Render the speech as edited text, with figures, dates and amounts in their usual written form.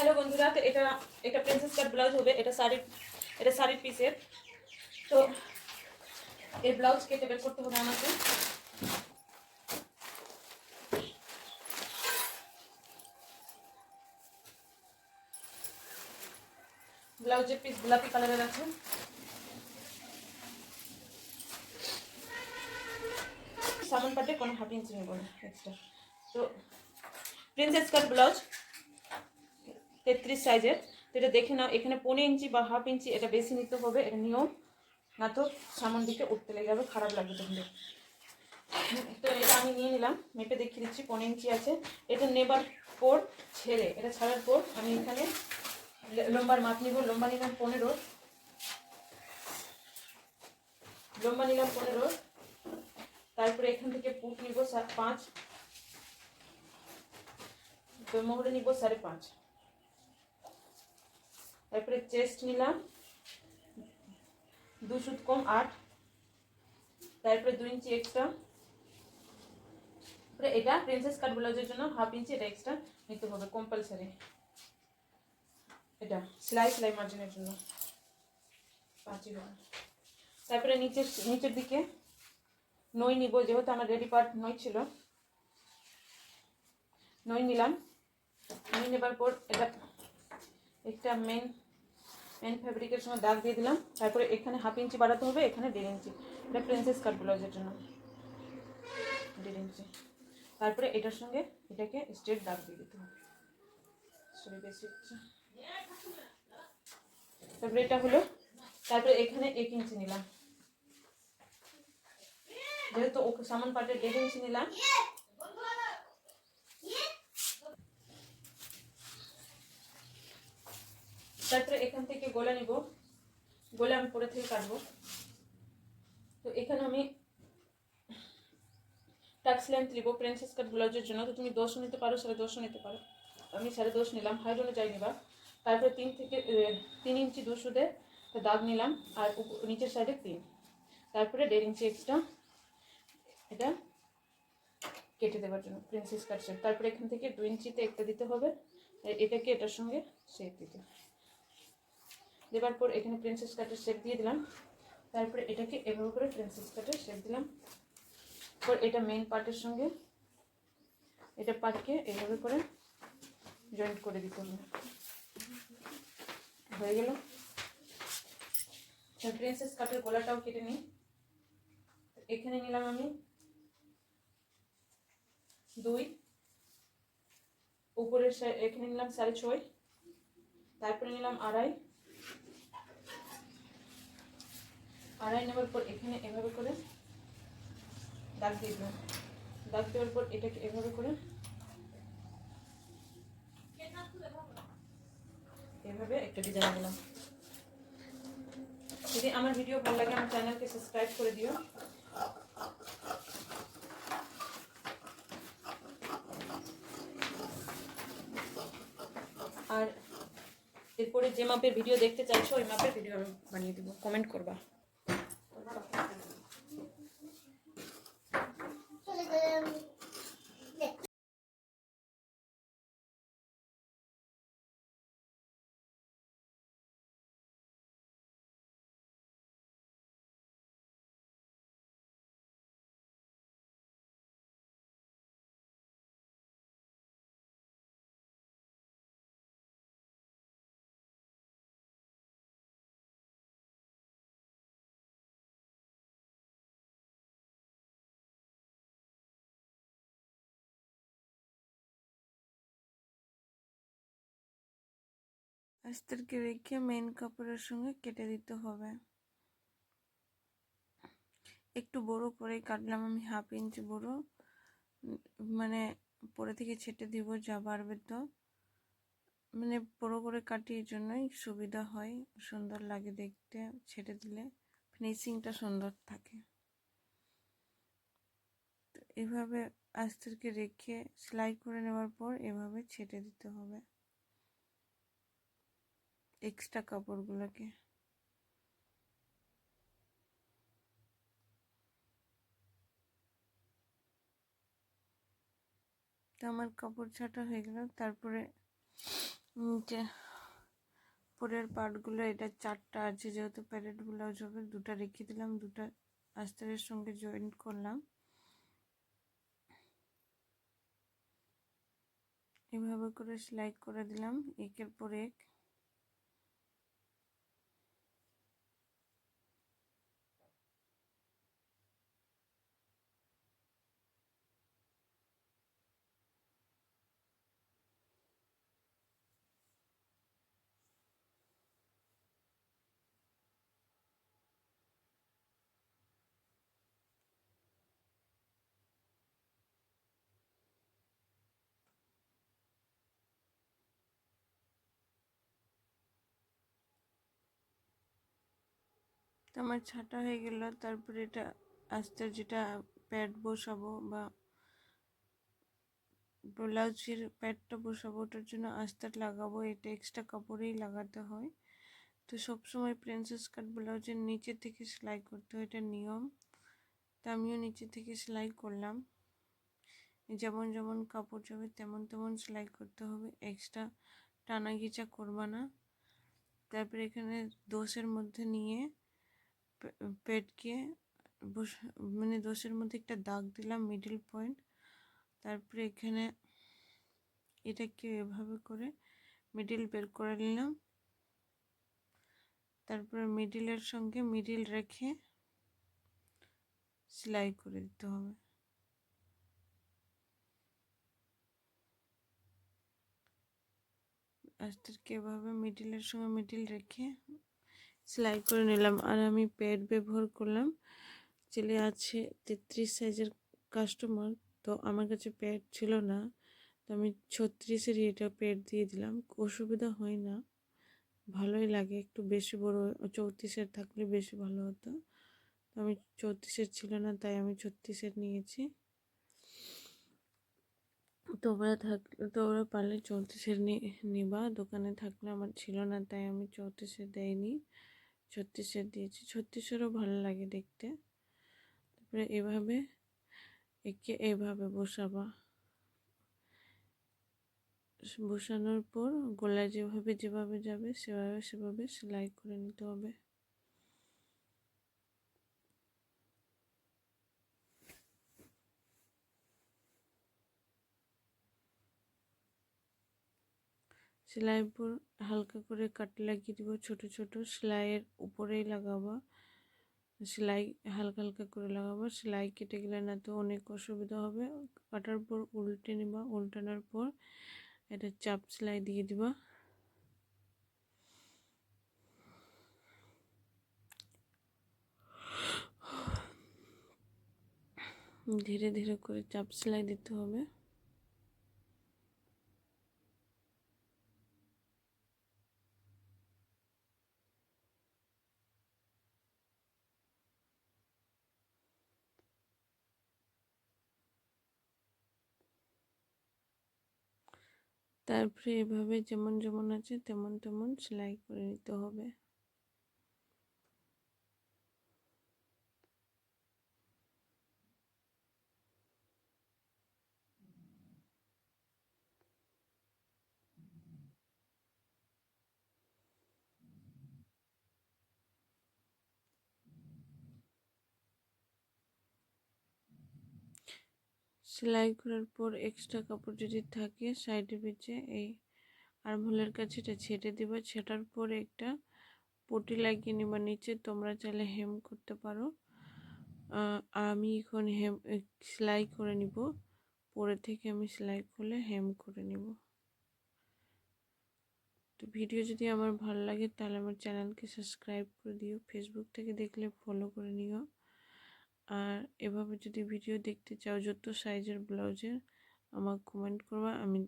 Hello বন্ধুরা, তো এটা এটা প্রিন্সেস কাট ব্লাউজ হবে। এটা শাড়ির পিসের। তো এই ব্লাউজ কেটে বের করতে হবে আমাকে। ব্লাউজের পিস গোলাপি কালারের আছে। সামন পাটে কোনো হাফ ইঞ্চি নেব না এক্সট্রা। তো প্রিন্সেস কাট ব্লাউজ 33 সাইজের। তো এটা দেখে নাও, এখানে 15 ইঞ্চি বা হাফ ইঞ্চি এটা বেশি নিতে হবে, এটা নিয়ম। না তো সামন দিকে উঠতে লেগে যাবে, খারাপ লাগবে তখন। তো এটা আমি নিয়ে নিলাম, মেপে দেখিয়ে দিচ্ছি 15 ইঞ্চি আছে। এটা নেবার পর ছেড়ে, এটা ছাড়ার পর আমি এখানে লম্বার মাপ নিব। লম্বা নিলাম 15, লম্বা নিলাম 15। তারপরে এখান থেকে পুট নিব 5, মোহরে নিব 5.5। তারপরে চেস্ট নিলাম 2 সুত কম 8। তারপরে 2 ইঞ্চি এক্সট্রা। এটা প্রিন্সেস কাট ব্লাউজের জন্য হাফ ইঞ্চি এটা এক্সট্রা নিতে হবে কম্পালসারি। এটা সেলাই মার্জিনের জন্য 5ই হবে। তারপরে নিচের দিকে নই নিব, যেহেতু আমার রেডি পার্ট নই ছিল, নই নিলাম। নই নেবার পর এটা একটা মেন ফ্যাব্রিকের সঙ্গে দাগ দিয়ে দিলাম। তারপরে এখানে হাফ ইঞ্চি বাড়াতে হবে, এখানে 1.5 ইঞ্চি। এটা প্রিন্সেস কাট ব্লাউজের জন্য 1.5 ইঞ্চি। তারপরে এটার সঙ্গে এটাকে স্ট্রেট দাগ দিয়ে দিতে হবে। সরি বেশি হচ্ছে। তারপরে এটা হলো। তারপরে এখানে 1 ইঞ্চি নিলাম, যেহেতু সামন পাটের 1.5 ইঞ্চি নিলাম। তারপরে এখান থেকে গলা নিব, গলা আমি পরে থেকে কাটবো। তো এখানে আমি টাক্স লেন্থ নিব প্রিন্সেস কাট ব্লাউজের জন্য। তো তুমি 10 নিতে পারো, 10.5 নিতে পারো। আমি 10.5 নিলাম, হাইট অনুযায়ী নিবা। তারপরে 3 ইঞ্চি 2 সুতে দাগ নিলাম, আর নিচের সাইডে 3। তারপরে 1.5 ইঞ্চি এক্সট্রা এটা কেটে দেওয়ার জন্য প্রিন্সেস কাট শেপ। তারপরে এখান থেকে 2 ইঞ্চিতে একটা দিতে হবে, এটাকে এটার সঙ্গে শেপ দিতে দেবার পর এখানে প্রিন্সেস কাটের শেপ দিয়ে দিলাম। তারপরে এটাকে এভাবে করে প্রিন্সেস কাটের শেপ দিলাম। পর এটা মেইন পার্টের সঙ্গে এটা পাটকে এভাবে করে জয়েন্ট করে দিতে হবে। হয়ে গেল। প্রিন্সেস কাটের গলাটাও কেটে নিই। এখানে নিলাম আমি 2, উপরের এখানে নিলাম 6.5। তারপরে নিলাম 2.5 নেওয়ার পর এখানে এভাবে করে দাগ দিয়ে দিলাম। দাগ দেওয়ার পর এটাকে এভাবে করে এভাবে একটা ডিজাইন দিলাম। যদি আমার ভিডিও ভালো লাগে আমার চ্যানেলকে সাবস্ক্রাইব করে দিও। আর এরপরে যে মাপের ভিডিও দেখতে চাইছো ওই মাপের ভিডিও আমি বানিয়ে দেবো, কমেন্ট করবা। আস্তরকে রেখে মেন কাপড়ের সঙ্গে কেটে দিতে হবে। একটু বড় করে কাটলাম আমি, হাফ ইঞ্চি বড়, মানে পরে থেকে ছেটে দিব যা বাড়বে। তো মানে বড় করে কাটি, এই জন্যই সুবিধা হয়, সুন্দর লাগে দেখতে। ছেটে দিলে ফিনিশিংটা সুন্দর থাকে। তো এভাবে আস্তরকে রেখে সেলাই করে নেওয়ার পর এভাবে ছেটে দিতে হবে এক্সট্রা কাপড়গুলোকে। তো আমার কাপড় ছাটা হয়ে গেল। তারপরে যে পরের পার্টগুলো, এটা 4টা আছে, যেহেতু প্যারেট ব্লাউজ হবে 2টা রেখে দিলাম, 2টা আস্তরের সঙ্গে জয়েন্ট করলাম। এভাবে করে সেলাই করে দিলাম একের পর এক। তো আমার ছাটা হয়ে গেল। তারপরে এটা আস্তে যেটা প্যাড বসাবো বা ব্লাউজের প্যাডটা বসাবো, ওটার জন্য আস্তার লাগাবো। এটা এক্সট্রা কাপড়েই লাগাতে হয়। তো সবসময় প্রিন্সেস কাট ব্লাউজের নিচে থেকে সেলাই করতে হয়, এটা নিয়ম। তো আমিও নিচে থেকে সেলাই করলাম। যেমন যেমন কাপড় যাবে তেমন তেমন সেলাই করতে হবে, এক্সট্রা টানা ঘিচা করবা না। তারপরে এখানে 10-এর মধ্যে নিয়ে পেটকে মানে 10-এর মধ্যে একটা দাগ দিলাম, মিডল পয়েন্ট। তারপরে এখানে এটাকে এভাবে করে মিডিল বের করে নিলাম। তারপরে মিডিলের সঙ্গে মিডিল রেখে সেলাই করে দিতে হবে। আস্তেরকে এভাবে মিডিলের সঙ্গে মিডিল রেখে সেলাই করে নিলাম। আর আমি প্যাড ব্যবহার করলাম। ছেলে আছে 33 সাইজের কাস্টমার, তো আমার কাছে প্যাড ছিল না, তো আমি 36-এরই এটা প্যাড দিয়ে দিলাম। অসুবিধা হয় না, ভালোই লাগে। একটু বেশি বড় 34-এর থাকলে বেশি ভালো হতো। তো আমি 34-এর ছিল না, তাই আমি 36-এর নিয়েছি। তোমরা পারলে 34-এর নিবা, দোকানে থাকলে। আমার ছিল না, তাই আমি 34-এর দেয়নি, 36-এর দিয়েছি। 36-এরও ভালো লাগে দেখতে। তারপরে এভাবে একে এভাবে বসাবা। বসানোর পর গলায় যেভাবে যেভাবে যাবে সেভাবে সেলাই করে নিতে হবে। সেলাইয়ের উপর হালকা করে কাট লাগিয়ে দিব, ছোট ছোট সেলাইয়ের উপরেই লাগাবা। সেলাই হালকা হালকা করে লাগাবো, সেলাই কেটে গেলে না তো অনেক অসুবিধা হবে। কাটার পর উল্টে নিবা, উল্টানোর পর এটা চাপ সেলাই দিয়ে দিবা। ধীরে ধীরে করে চাপ সেলাই দিতে হবে। তারপরে এভাবে যেমন যেমন আছে তেমন তেমন সেলাই করে নিতে হবে। সেলাই করার পর এক্সট্রা কাপড় যদি থাকে সাইডে পেঁচে এই আরমহলের কাছে এটা ছেটে দিবা। ছেটার পর একটা পটি লাগিয়ে নিবা নিচে। তোমরা চাইলে হেম করতে পারো। আমি এখন সেলাই করে নিব। পরে থেকে আমি সেলাই করলে হেম করে নিব। তো ভিডিও যদি আমার ভালো লাগে তাহলে আমার চ্যানেলকে সাবস্ক্রাইব করে দিও। ফেসবুক থেকে দেখলে ফলো করে নিও। আর এভাবে যদি ভিডিও দেখতে চাও যত সাইজের ব্লাউজের, আমাকে কমেন্ট করবা, আমি